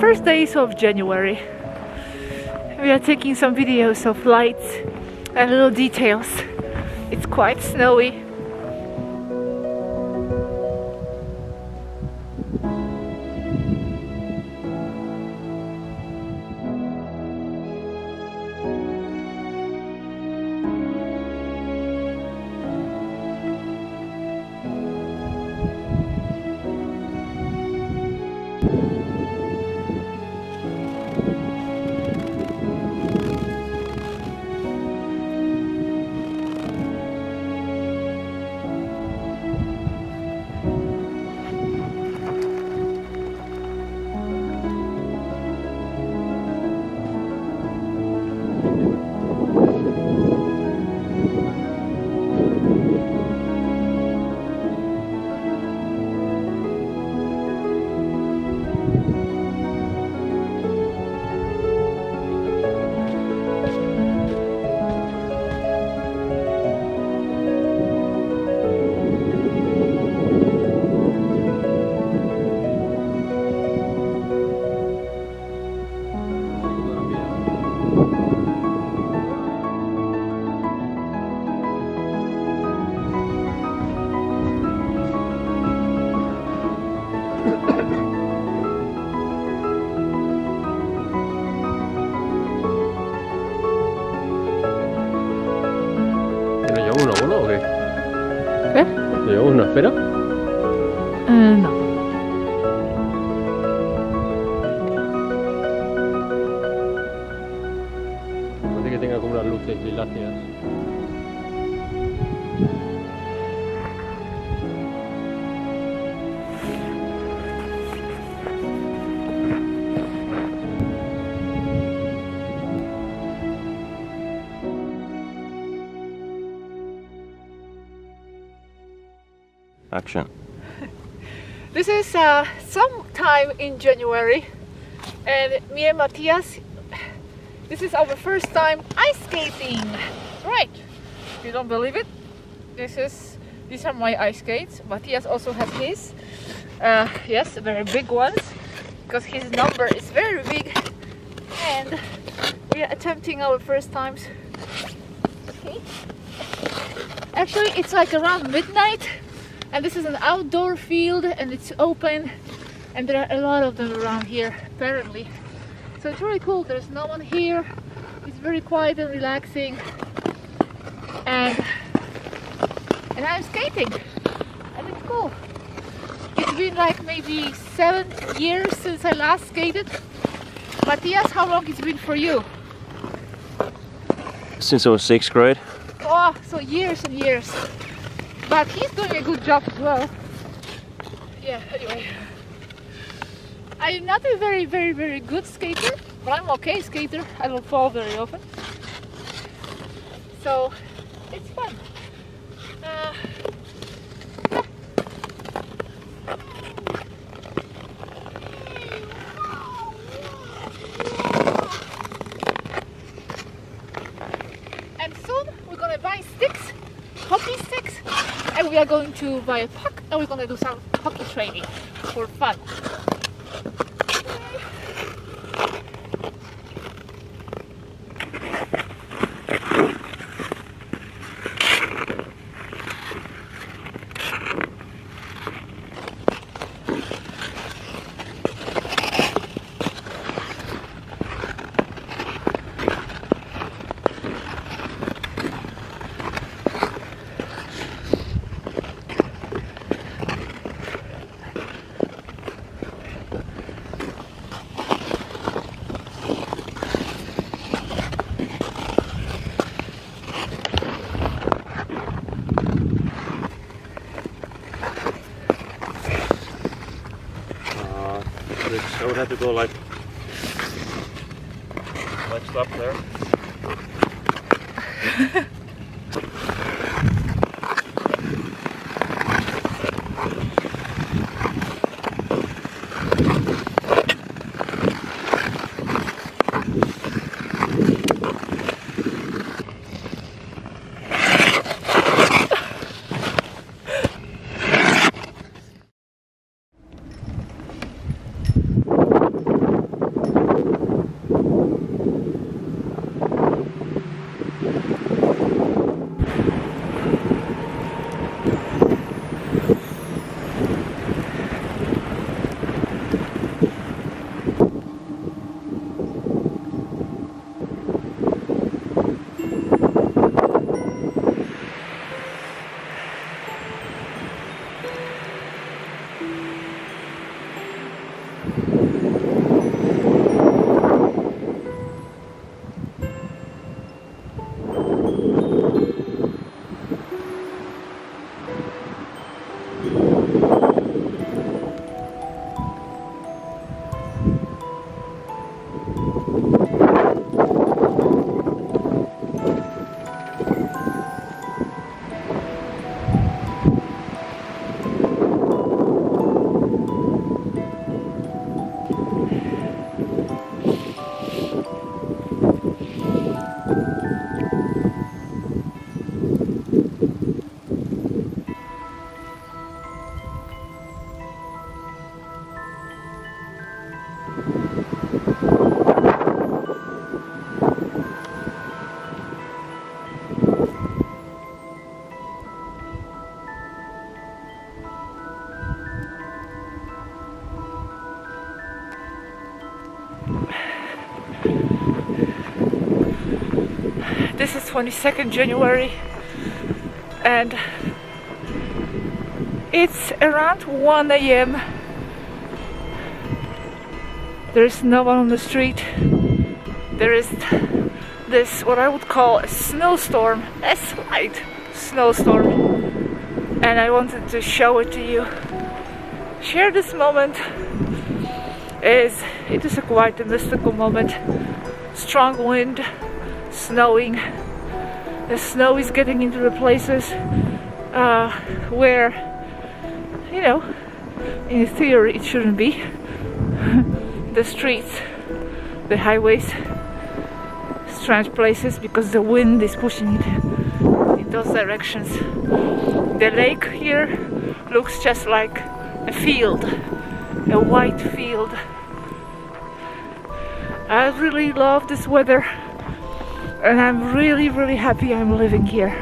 first days of January. We are taking some videos of lights and little details. It's quite snowy. ¿Qué? ¿Te llevamos una esfera? No. Parece que tenga como unas luces liláceas. Action. This is sometime in January, and me and Matias, this is our first time ice skating. Right? If you don't believe it, these are my ice skates. Matias also has his. Yes, very big ones, because his number is very big, and we are attempting our first times. Okay. Actually, it's like around midnight. And this is an outdoor field and it's open and there are a lot of them around here apparently. So it's really cool. There's no one here. It's very quiet and relaxing. And I'm skating and it's cool. It's been like maybe 7 years since I last skated. Matias, how long it's been for you? Since I was 6th grade. Oh, so years and years. But he's doing a good job as well. Yeah, anyway. I'm not a very good skater, but I'm okay skater. I don't fall very often. So, it's fun. Yeah. And soon we're gonna buy sticks, hockey sticks. And we are going to buy a puck and we're going to do some hockey training for fun. I would have to go like let's stop there. 22nd January, and it's around 1 a.m. There is no one on the street. There is this, what I would call a snowstorm, a slight snowstorm, and I wanted to show it to you. Share this moment. It is a quite a mystical moment. Strong wind, snowing. The snow is getting into the places where, you know, in theory it shouldn't be. The streets, the highways, strange places because the wind is pushing it in those directions. The lake here looks just like a field, a white field. I really love this weather, and I'm really happy I'm living here.